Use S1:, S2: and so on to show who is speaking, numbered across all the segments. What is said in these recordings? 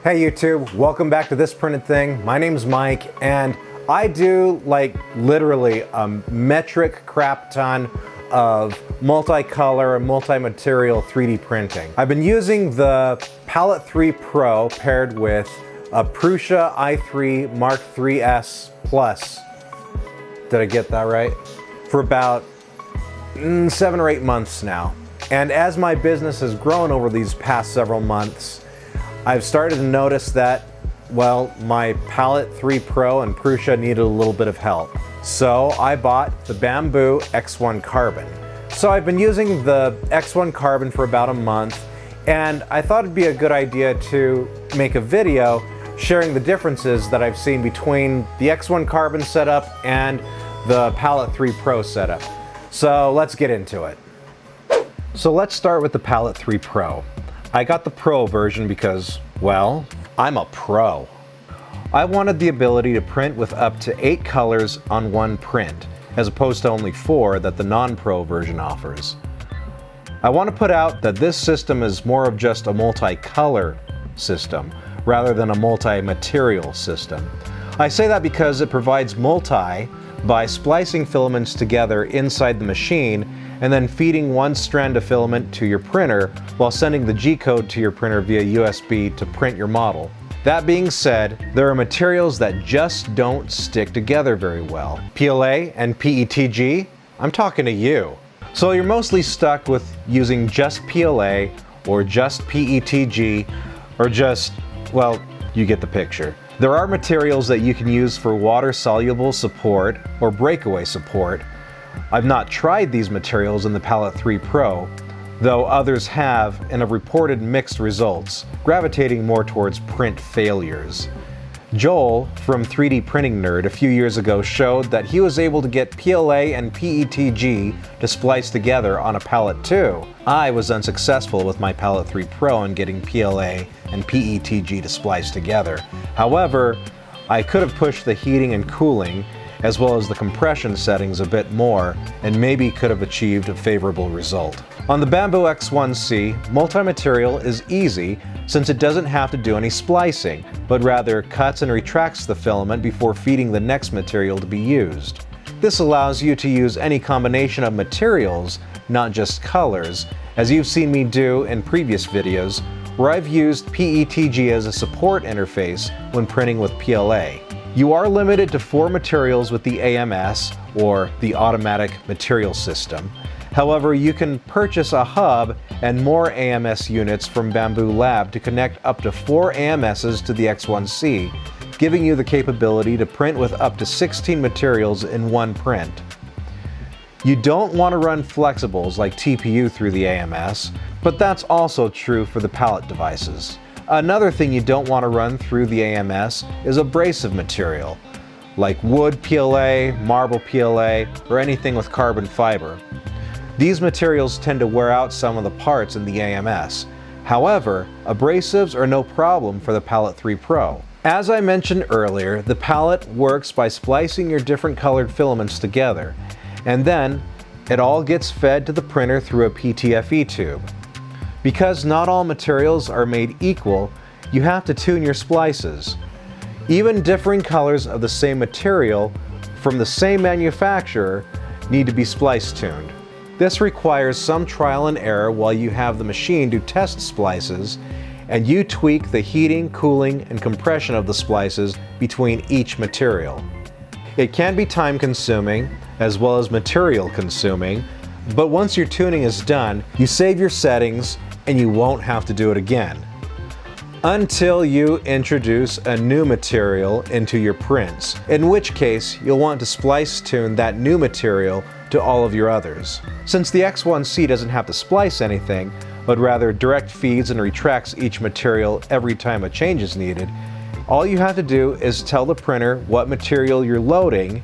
S1: Hey YouTube, welcome back to This Printed Thing. My name's Mike and I do like literally a metric crap ton of multicolor and multi-material 3D printing. I've been using the Palette 3 Pro paired with a Prusa i3 Mark III's Plus. Did I get that right? For about 7 or 8 months now. And as my business has grown over these past several months, I've started to notice that, well, my Palette 3 Pro and Prusa needed a little bit of help. So I bought the Bambu X1-Carbon. So I've been using the X1-Carbon for about a month, and I thought it'd be a good idea to make a video sharing the differences that I've seen between the X1-Carbon setup and the Palette 3 Pro setup. So let's get into it. So let's start with the Palette 3 Pro. I got the Pro version because, well, I'm a pro. I wanted the ability to print with up to 8 colors on one print, as opposed to only 4 that the non-Pro version offers. I want to put out that this system is more of just a multicolor system, rather than a multi-material system. I say that because it provides multi by splicing filaments together inside the machine and then feeding one strand of filament to your printer while sending the G-code to your printer via USB to print your model. That being said, there are materials that just don't stick together very well. PLA and PETG, I'm talking to you. So you're mostly stuck with using just PLA or just PETG or just, well, you get the picture. There are materials that you can use for water-soluble support or breakaway support. I've not tried these materials in the Palette 3 Pro, though others have and have reported mixed results, gravitating more towards print failures. Joel from 3D Printing Nerd a few years ago showed that he was able to get PLA and PETG to splice together on a Palette 2. I was unsuccessful with my Palette 3 Pro in getting PLA and PETG to splice together. However, I could have pushed the heating and cooling as well as the compression settings a bit more and maybe could have achieved a favorable result. On the Bambu X1-C, multi-material is easy since it doesn't have to do any splicing, but rather cuts and retracts the filament before feeding the next material to be used. This allows you to use any combination of materials, not just colors, as you've seen me do in previous videos, where I've used PETG as a support interface when printing with PLA. You are limited to 4 materials with the AMS, or the Automatic Material System. However, you can purchase a hub and more AMS units from Bambu Lab to connect up to 4 AMSs to the X1-C, giving you the capability to print with up to 16 materials in one print. You don't want to run flexibles like TPU through the AMS, but that's also true for the palette devices. Another thing you don't want to run through the AMS is abrasive material, like wood PLA, marble PLA, or anything with carbon fiber. These materials tend to wear out some of the parts in the AMS. However, abrasives are no problem for the Palette 3 Pro. As I mentioned earlier, the palette works by splicing your different colored filaments together, and then it all gets fed to the printer through a PTFE tube. Because not all materials are made equal, you have to tune your splices. Even differing colors of the same material from the same manufacturer need to be splice tuned. This requires some trial and error while you have the machine do test splices, and you tweak the heating, cooling, and compression of the splices between each material. It can be time consuming as well as material consuming, but once your tuning is done, you save your settings and you won't have to do it again. Until you introduce a new material into your prints, in which case you'll want to splice tune that new material to all of your others. Since the X1-C doesn't have to splice anything, but rather direct feeds and retracts each material every time a change is needed, all you have to do is tell the printer what material you're loading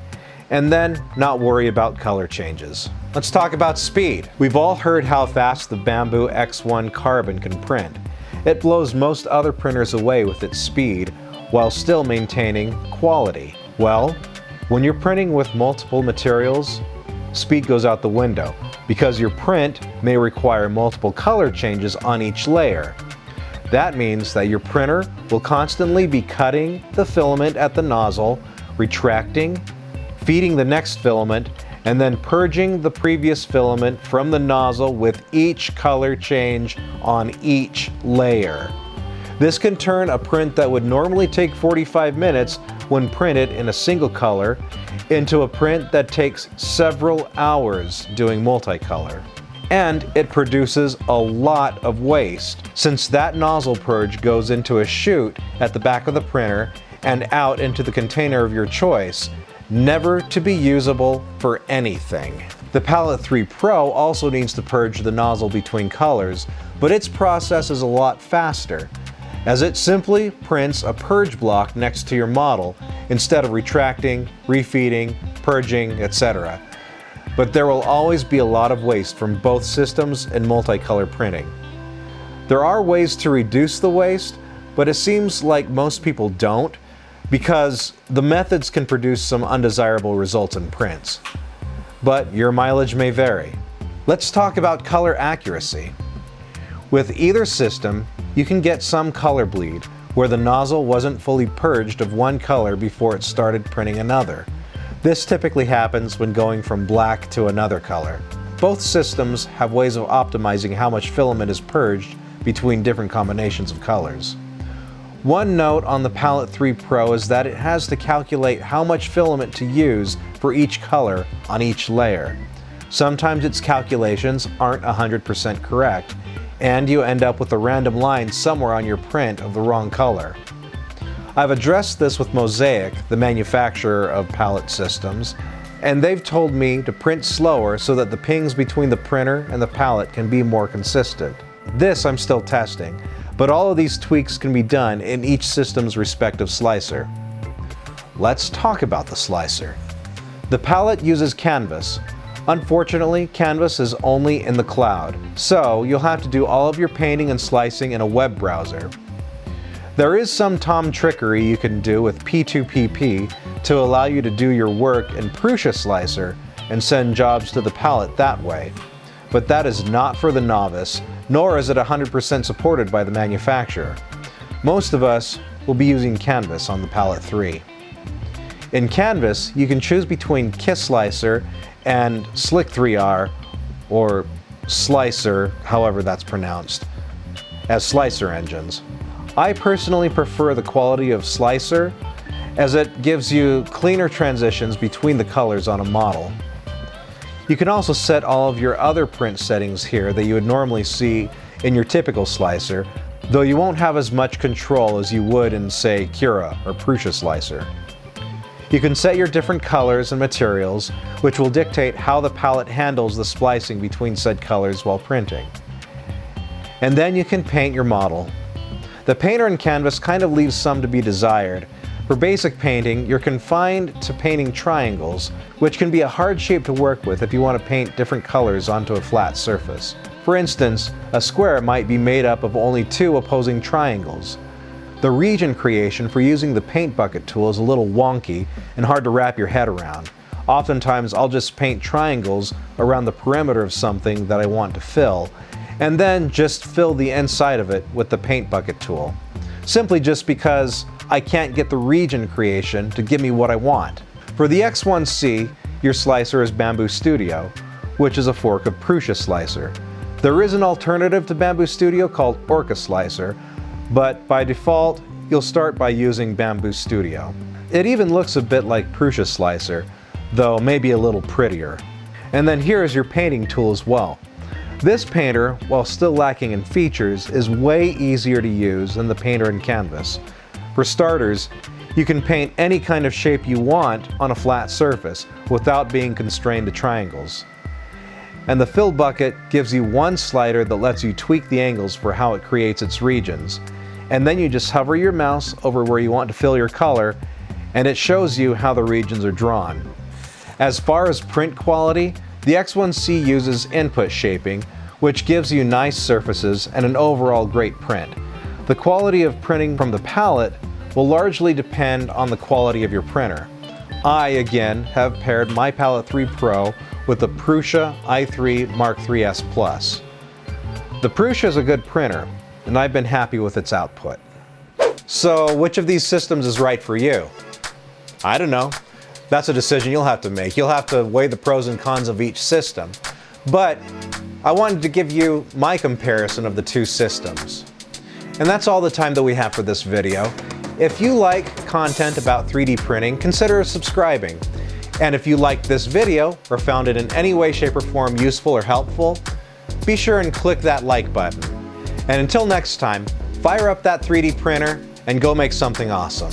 S1: and then not worry about color changes. Let's talk about speed. We've all heard how fast the Bambu X1-Carbon can print. It blows most other printers away with its speed while still maintaining quality. Well, when you're printing with multiple materials, speed goes out the window because your print may require multiple color changes on each layer. That means that your printer will constantly be cutting the filament at the nozzle, retracting, feeding the next filament, and then purging the previous filament from the nozzle with each color change on each layer. This can turn a print that would normally take 45 minutes when printed in a single color into a print that takes several hours doing multicolor. And it produces a lot of waste, since that nozzle purge goes into a chute at the back of the printer and out into the container of your choice, never to be usable for anything. The Palette 3 Pro also needs to purge the nozzle between colors, but its process is a lot faster, as it simply prints a purge block next to your model instead of retracting, refeeding, purging, etc. But there will always be a lot of waste from both systems in multicolor printing. There are ways to reduce the waste, but it seems like most people don't, because the methods can produce some undesirable results in prints. But your mileage may vary. Let's talk about color accuracy. With either system, you can get some color bleed, where the nozzle wasn't fully purged of one color before it started printing another. This typically happens when going from black to another color. Both systems have ways of optimizing how much filament is purged between different combinations of colors. One note on the Palette 3 Pro is that it has to calculate how much filament to use for each color on each layer. Sometimes its calculations aren't 100% correct, and you end up with a random line somewhere on your print of the wrong color. I've addressed this with Mosaic, the manufacturer of palette systems, and they've told me to print slower so that the pings between the printer and the palette can be more consistent. This I'm still testing, but all of these tweaks can be done in each system's respective slicer. Let's talk about the slicer. The palette uses Canvas. Unfortunately, Canvas is only in the cloud, so you'll have to do all of your painting and slicing in a web browser. There is some trickery you can do with P2PP to allow you to do your work in Prusa Slicer and send jobs to the palette that way, but that is not for the novice, nor is it 100% supported by the manufacturer. Most of us will be using Canvas on the Palette 3. In Canvas, you can choose between Kiss Slicer and Slick 3R, or Slicer, however that's pronounced, as slicer engines. I personally prefer the quality of Slicer, as it gives you cleaner transitions between the colors on a model. You can also set all of your other print settings here that you would normally see in your typical slicer, though you won't have as much control as you would in, say, Cura or Prusa Slicer. You can set your different colors and materials, which will dictate how the palette handles the splicing between said colors while printing. And then you can paint your model. The painter in Canvas kind of leaves some to be desired. For basic painting, you're confined to painting triangles, which can be a hard shape to work with if you want to paint different colors onto a flat surface. For instance, a square might be made up of only two opposing triangles. The region creation for using the paint bucket tool is a little wonky and hard to wrap your head around. Oftentimes I'll just paint triangles around the perimeter of something that I want to fill, and then just fill the inside of it with the paint bucket tool. Simply just because I can't get the region creation to give me what I want. For the X1C, your slicer is Bambu Studio, which is a fork of Prusa Slicer. There is an alternative to Bambu Studio called Orca Slicer, but by default, you'll start by using Bambu Studio. It even looks a bit like Prusa Slicer, though maybe a little prettier. And then here is your painting tool as well. This painter, while still lacking in features, is way easier to use than the painter in Canvas. For starters, you can paint any kind of shape you want on a flat surface without being constrained to triangles. And the fill bucket gives you one slider that lets you tweak the angles for how it creates its regions. And then you just hover your mouse over where you want to fill your color, and it shows you how the regions are drawn. As far as print quality, the X1C uses input shaping, which gives you nice surfaces and an overall great print. The quality of printing from the palette will largely depend on the quality of your printer. I, again, have paired my Palette 3 Pro with the Prusa i3 Mark IIIs Plus. The Prusa is a good printer, and I've been happy with its output. So which of these systems is right for you? I don't know. That's a decision you'll have to make. You'll have to weigh the pros and cons of each system. But I wanted to give you my comparison of the two systems. And that's all the time that we have for this video. If you like content about 3D printing, consider subscribing. And if you liked this video or found it in any way, shape, or form useful or helpful, be sure and click that like button. And until next time, fire up that 3D printer and go make something awesome.